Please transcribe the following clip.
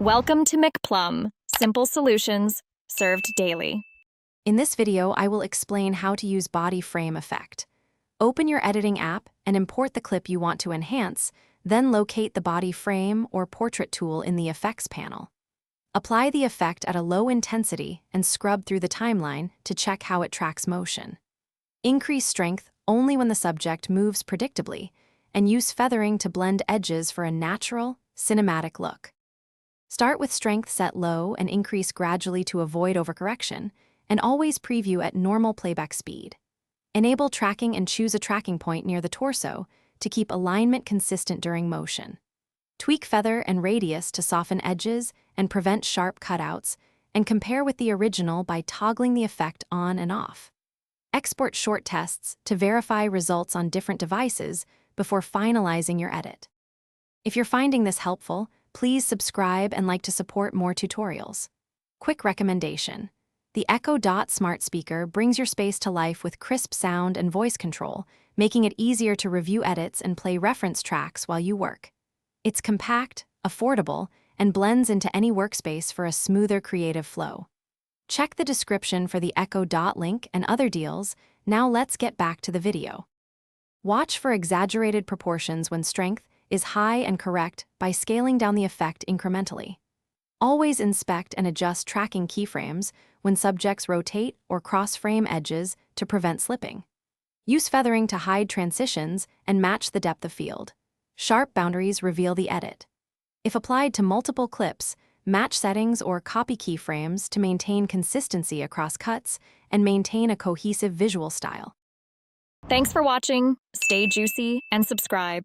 Welcome to McPlum, simple solutions served daily. In this video, I will explain how to use body frame effect. Open your editing app and import the clip you want to enhance, then locate the body frame or portrait tool in the effects panel. Apply the effect at a low intensity and scrub through the timeline to check how it tracks motion. Increase strength only when the subject moves predictably, and use feathering to blend edges for a natural, cinematic look. Start with strength set low and increase gradually to avoid overcorrection, and always preview at normal playback speed. Enable tracking and choose a tracking point near the torso to keep alignment consistent during motion. Tweak feather and radius to soften edges and prevent sharp cutouts, and compare with the original by toggling the effect on and off. Export short tests to verify results on different devices before finalizing your edit. If you're finding this helpful, please subscribe and like to support more tutorials. Quick recommendation: the Echo Dot smart speaker brings your space to life with crisp sound and voice control, making it easier to review edits and play reference tracks while you work. It's compact, affordable, and blends into any workspace for a smoother creative flow. Check the description for the Echo Dot link and other deals. Now let's get back to the video. Watch for exaggerated proportions when strength is high and correct by scaling down the effect incrementally. Always inspect and adjust tracking keyframes when subjects rotate or cross-frame edges to prevent slipping. Use feathering to hide transitions and match the depth of field. Sharp boundaries reveal the edit. If applied to multiple clips, match settings or copy keyframes to maintain consistency across cuts and maintain a cohesive visual style. Thanks for watching. Stay juicy and subscribe.